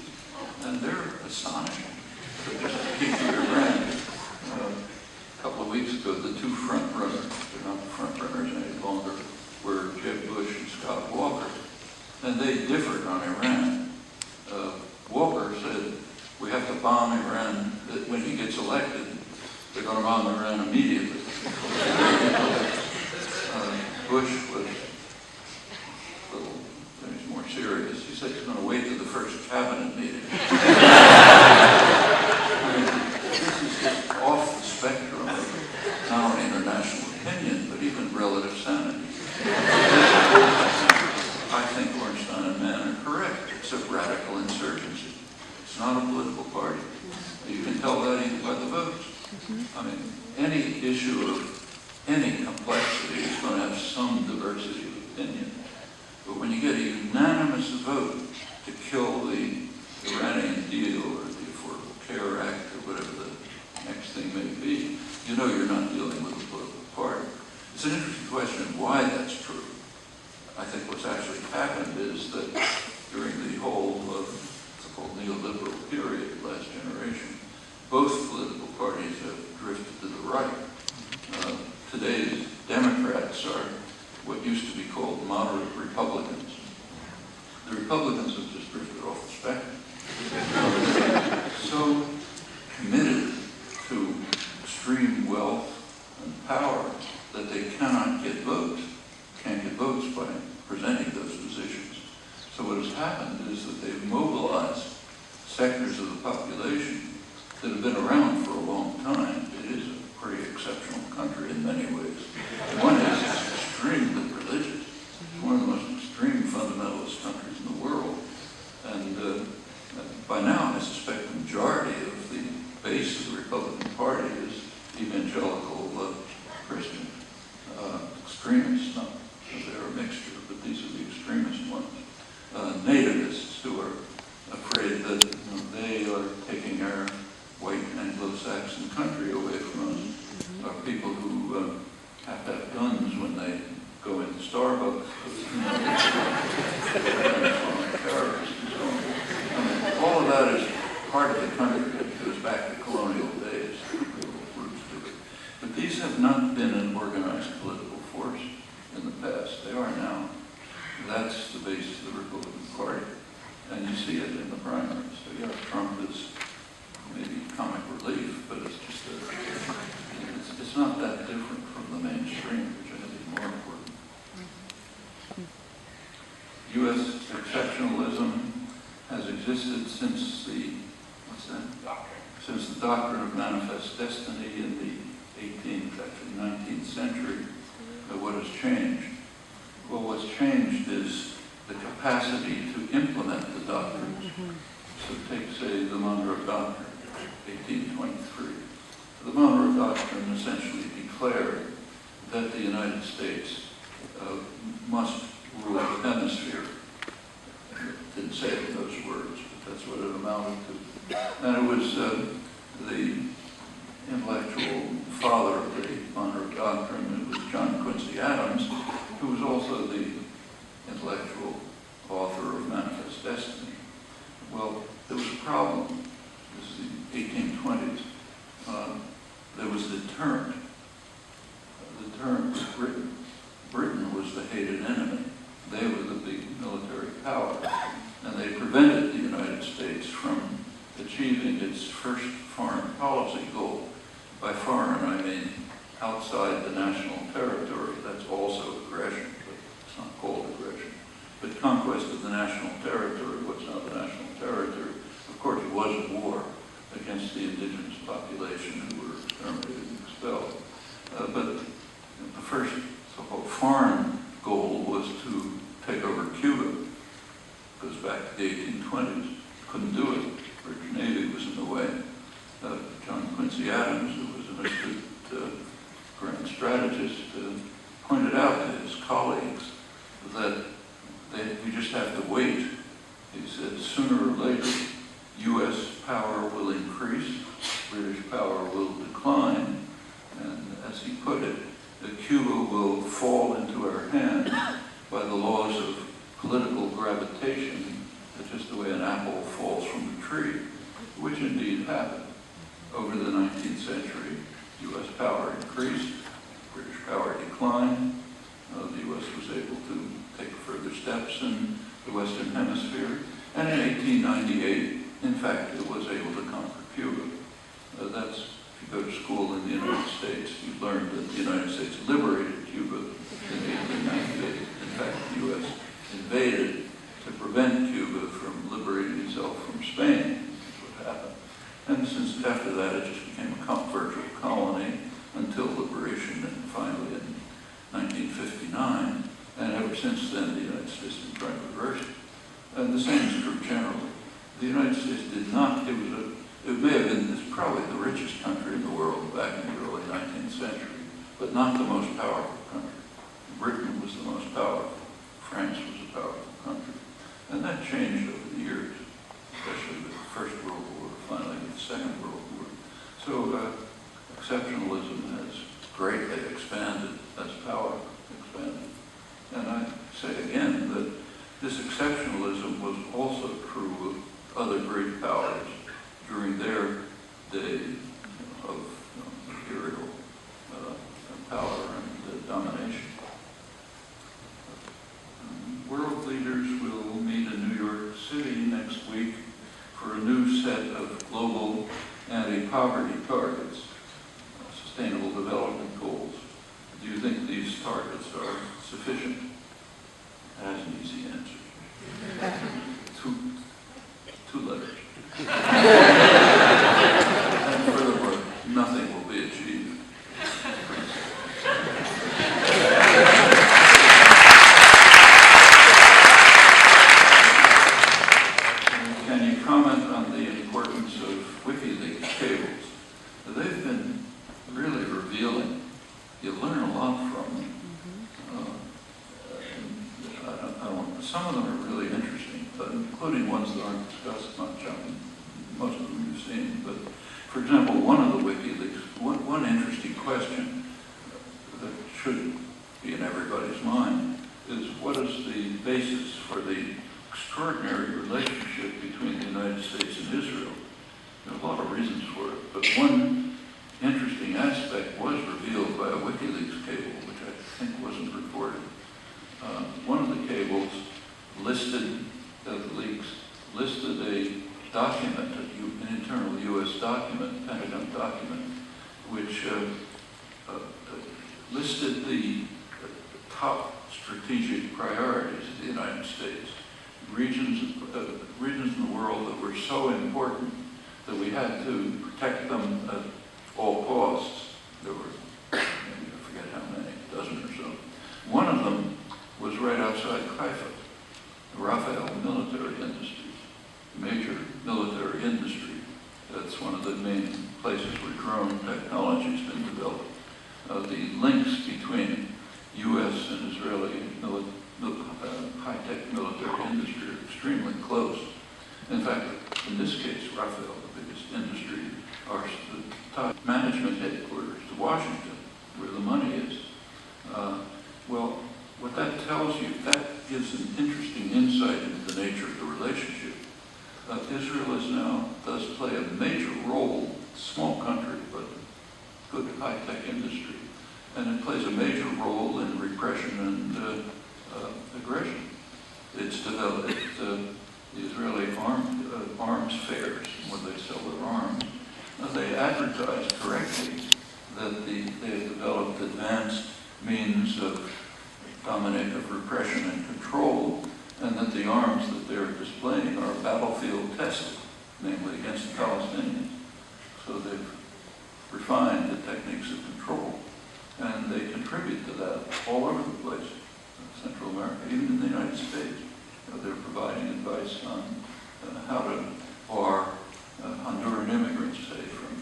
and they're astonishing. They're just kicking your brand. A couple of weeks ago, the two front runners, they're not the front runners any longer, were Jeb Bush and Scott Walker. And they differed on Iran. Walker said, we have to bomb Iran, that when he gets elected, they're going to bomb Iran immediately. Bush was a little more serious. He said he's going to wait to the first cabinet meeting. I mean, this is just off the spectrum of not only international opinion, but even relative sanity. I think Ornstein and Mann are correct. It's a radical insurgency. It's not a political party. You can tell that even by the votes. I mean, any issue of any complexity is going to have some diversity of opinion. But when you get a unanimous vote to kill the Iranian deal or the Affordable Care Act or whatever the next thing may be, you know you're not dealing with a political party. It's an interesting question why that's true. I think what's actually happened is that during the whole so-called neoliberal period, last generation, both political parties have drifted to the right. Today's Democrats are what used to be called moderate Republicans. The Republicans have just drifted off the spectrum. So committed to extreme wealth and power that they cannot get votes. Can't get votes by presenting those positions. So what has happened is that they've mobilized sectors of the population that have been around for a long time. It is a pretty exceptional country in many ways. One is it's extremely religious. It's one of the most extreme fundamentalist countries in the world. And by now, I suspect the majority of the base of the Republican Party is evangelical Christian extremists. Not that they're a mixture, but these are the extremist ones. Nativists who are afraid that they are taking our white Anglo-Saxon country away from us. Are people who have to have guns when they go into Starbucks. Terrorists and so on. I mean, all of that is part of the country that goes back to colonial days. Roots to it. But these have not been an organized political force in the past. They are now. That's the basis of the Republican Party. And you see it in the primaries. So yeah, Trump is maybe comic relief, but it's just it's not that different from the mainstream, which I think is more important. U.S. exceptionalism has existed since the, since the doctrine of manifest destiny in the 18th, actually 19th century. But what has changed? Well, what's changed is the capacity to implement the doctrines. So take, say, the Monroe Doctrine, 1823. The Monroe Doctrine essentially declared that the United States must rule the hemisphere. It didn't say it in those words, but that's what it amounted to. And it was the intellectual father of the Monroe Doctrine. It was John Quincy Adams, who was also the intellectual author of Manifest Destiny. Well, there was a problem. This is the 1820s. There was the deterrent. The deterrent was Britain. Britain was the hated enemy. They were the big military power. And they prevented the United States from achieving its first foreign policy goal. By foreign, I mean outside the national territory. That's also aggression, but it's not called aggression. But conquest of the national territory, what's now the national territory, of course, it was a war against the indigenous population who were exterminated and expelled. But the first so-called foreign goal was to take over Cuba. It goes back to the 1820s. Couldn't do it. British Navy was in the way. John Quincy Adams, who was an astute grand strategist, pointed out to his colleagues that we just have to wait. He said, sooner or later, U.S. power will increase, British power will decline, and as he put it, that Cuba will fall into our hands by the laws of political gravitation, just the way an apple falls from a tree, which indeed happened. Over the 19th century, U.S. power increased, British power declined. The U.S. was able to take further steps in the Western Hemisphere, and in 1898, in fact, it was able to conquer Cuba. That's, if you go to school in the United States, you learned that the United States liberated Cuba in 1898. In fact, the U.S. invaded to prevent Cuba from liberating itself from Spain. That's what happened. And since after that, it just became a virtual colony until liberation, and finally in 1959. And ever since then, the United States has been trying to reverse it. And the same is true generally. The United States did not, it may have been probably the richest country in the world back in the early 19th century, but not the most powerful country. Britain was the most powerful. France was a powerful country. And that changed over the years, especially with the First World War, finally with the Second World War. So exceptionalism has greatly expanded as power expanded. And I say again that this exceptionalism was also true of other great powers during their day of imperial power and domination. World leaders will meet in New York City next week for a new set of global anti-poverty targets, sustainable development goals. Do you think these targets are sufficient? That's an easy answer. Two letters. And furthermore, nothing will be achieved. Can you comment on the importance of WikiLeaks cables? They've been really revealing. You learn a lot from them. Some of them are really interesting, including ones that aren't discussed much. Most of them you've seen. But, for example, one of the WikiLeaks, one interesting question that should be in everybody's mind is what is the basis for the extraordinary relationship between the United States and Israel? There are a lot of reasons for it, but one interesting aspect was revealed by a WikiLeaks cable, which I think wasn't reported. One of the cables listed, the leaks, listed a document, an internal U.S. document, Pentagon document, which listed the top strategic priorities of the United States, regions in the world that were so important that we had to protect them at all costs. There were, I forget how many, a dozen or so. One of them was right outside Haifa, Rafael military industries, major military industry. That's one of the main places where drone technology has been developed. The links between U.S. and Israeli high-tech military industry are extremely close. In fact, in this case, Rafael, the biggest industry, are the top management headquarters to Washington, where the money is. Well, what that tells you, that gives an interesting insight into the nature of the relationship. Israel does play a major role, small country, but good high-tech industry, and it plays a major role in repression and aggression. It's developed the Israeli arms fairs, when they sell their arms. They advertise correctly that they have developed advanced means of repression and control, and that the arms that they're displaying are battlefield tested, namely against the Palestinians. So they've refined the techniques of control, and they contribute to that all over the place, in Central America, even in the United States. They're providing advice on how to bar Honduran immigrants, say, from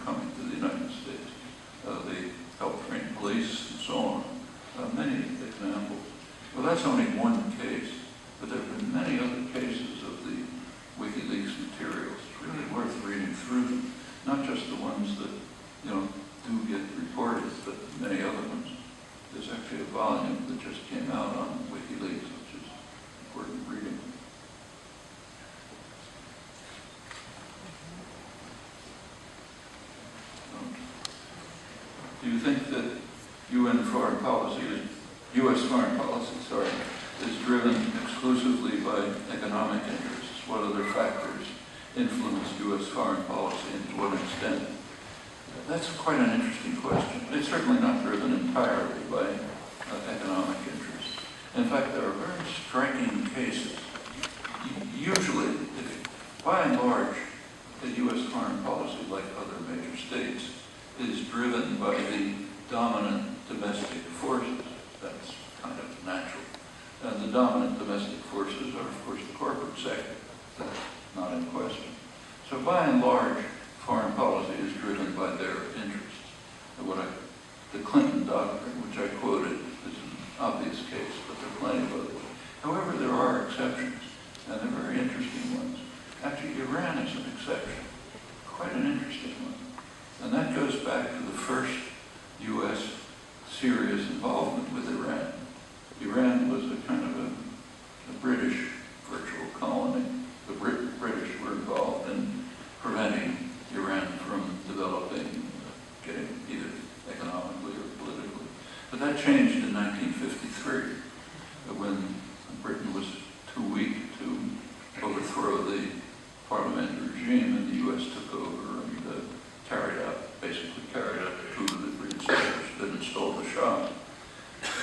through them. Not just the ones that, do get reported, but many other ones. There's actually a volume that just came out on WikiLeaks, which is important reading. Do you think that U.S. foreign policy is driven exclusively by economic interests? What other factors influence U.S. foreign policy and to what extent? That's quite an interesting question. It's certainly not driven entirely by economic interests. In fact, there are very striking cases. Usually, by and large, the U.S. foreign policy, like other major states, is driven by the dominant domestic forces. That's kind of natural. And the dominant domestic forces are, of course, the corporate sector. That's not in question. So by and large, foreign policy is driven by their interests. The Clinton doctrine, which I quoted, is an obvious case, but there are plenty of others. However, there are exceptions, and they're very interesting ones. Actually, Iran is an exception, quite an interesting one. And that goes back to the first U.S. serious involvement with Iran. Iran was a kind of a British virtual colony. The British were involved in preventing Iran from developing, getting either economically or politically. But that changed in 1953, when Britain was too weak to overthrow the parliamentary regime, and the U.S. took over and basically carried out the coup that reestablished, that installed the Shah.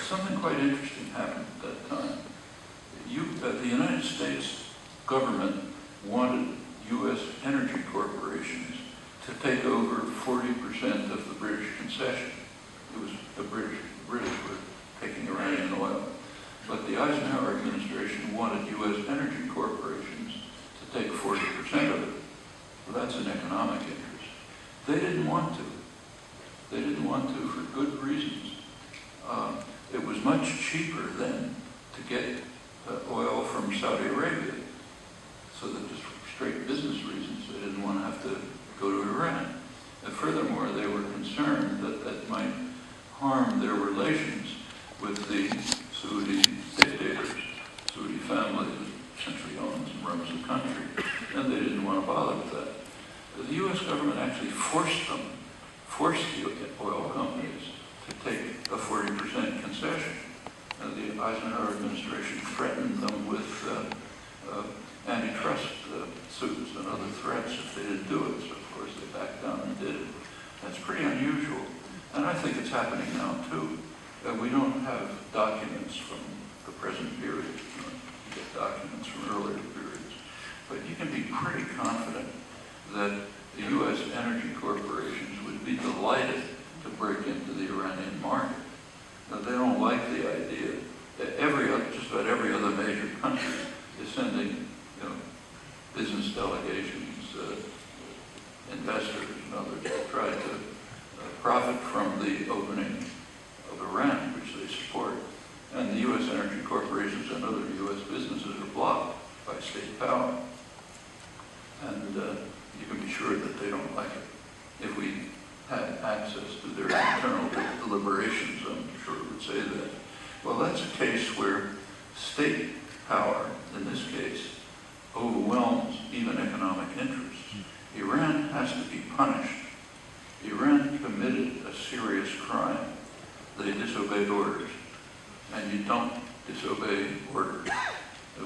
Something quite interesting happened at that time. The United States government wanted U.S. energy corporations to take over 40% of the British concession. It was the British were taking Iranian oil. But the Eisenhower administration wanted U.S. energy corporations to take 40% of it. Well, that's an economic interest. They didn't want to. They didn't want to for good reasons. It was much cheaper then to get oil from Saudi Arabia. So that just for straight business reasons, they didn't want to have to go to Iran. And furthermore, they were concerned that that might harm their relations with the Saudi dictators. Saudi family essentially owns and runs the country, and they didn't want to bother with that. The U.S. government actually forced the oil companies to take a 40% concession. The Eisenhower administration threatened them with antitrust suits and other threats if they didn't do it. So, of course, they backed down and did it. That's pretty unusual. And I think it's happening now, too. We don't have documents from the present period. You get documents from earlier periods. But you can be pretty confident that the U.S. energy corporations would be delighted to break into the Iranian market. Now, they don't like the idea that just about every other major country is sending business delegations, investors and others to try to profit from the opening of Iran, which they support. And the U.S. energy corporations and other U.S. businesses are blocked by state power. And you can be sure that they don't like it. If we had access to their internal deliberations, I'm sure it would say that. Well, that's a case where state power, in this case, overwhelms even economic interests. Iran has to be punished. Iran committed a serious crime. They disobeyed orders. And you don't disobey orders.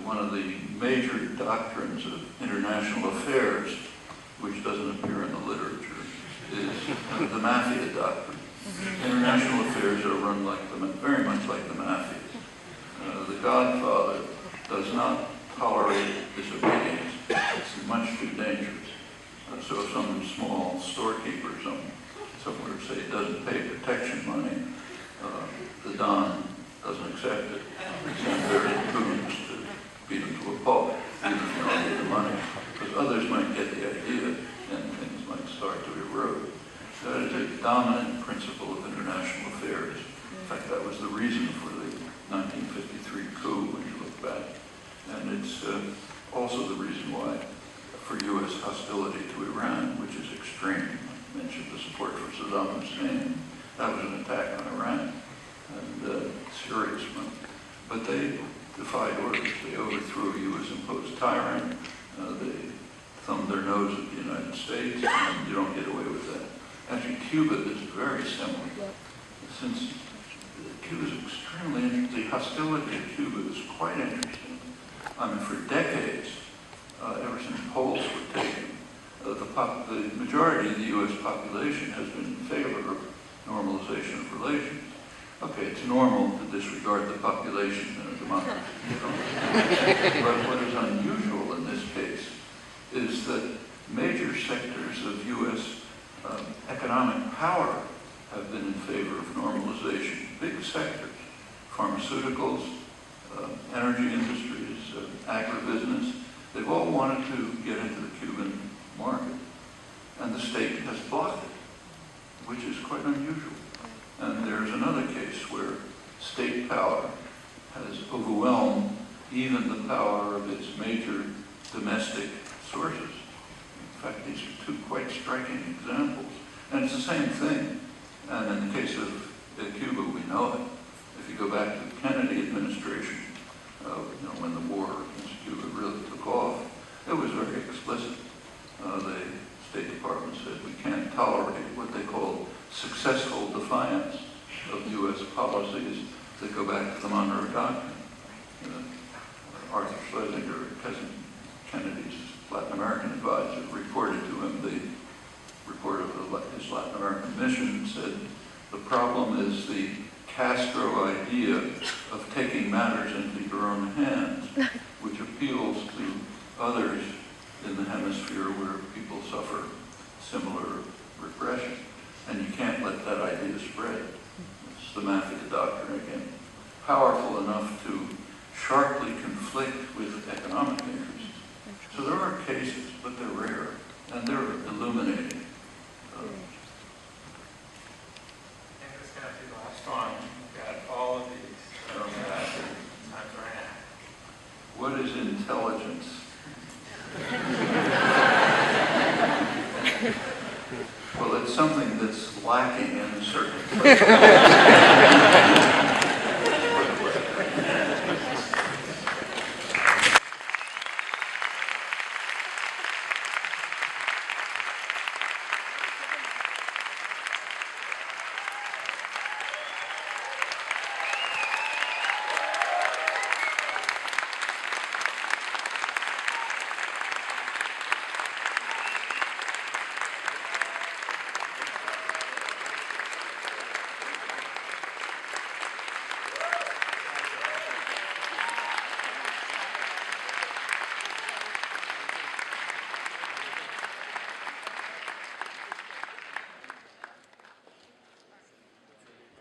One of the major doctrines of international affairs, which doesn't appear in the literature, is the mafia doctrine. International affairs are run very much like the mafia. The Godfather does not tolerate disobedience. It's much too dangerous. So if some small storekeeper somewhere, say, doesn't pay protection money, the Don doesn't accept it. He sends their goons to beat him to a pulp, even if you don't need the money. Because others might get the idea, and things might start to erode. That is a dominant principle of international affairs. In fact, that was the reason for the 1953 coup, when you look back. And it's also the reason why, for U.S. hostility to Iran, which is extreme. I mentioned the support for Saddam Hussein. That was an attack on Iran, and a serious one. But they defied orders. They overthrew a U.S.-imposed tyrant. They thumbed their nose at the United States, and you don't get away with that. Actually, Cuba is very similar. Since Cuba is extremely interesting, the hostility of Cuba is quite interesting. I mean, for decades, ever since Poles were taken, the majority of the U.S. population has been in favor of normalization of relations. Okay, it's normal to disregard the population in a democracy. But what is unusual in this case is that major sectors of U.S. Economic power have been in favor of normalization. Big sectors, pharmaceuticals, energy industries, agribusiness, they've all wanted to get into the Cuban market. And the state has blocked it, which is quite unusual. And there's another case where state power has overwhelmed even the power of its major domestic sources. In fact, these are two quite striking examples. And it's the same thing. And in the case of Cuba, we know it. If you go back to the Kennedy administration, when the war against Cuba really took off, it was very explicit. The State Department said we can't tolerate what they called successful defiance of U.S. policies that go back to the Monroe Doctrine. Arthur Schlesinger, Kennedy's Latin American advisor, reported to him the report of his Latin American mission, said the problem is the Castro idea of taking matters into your own hands, which appeals to others in the hemisphere where people suffer similar repression. And you can't let that idea spread. It's the Mafia doctrine again. Powerful enough to sharply conflict with economic interests. So there are cases, but they're rare, and they're illuminating. Got all of these. Time's running out. What is intelligence? Well, it's something that's lacking in certain places.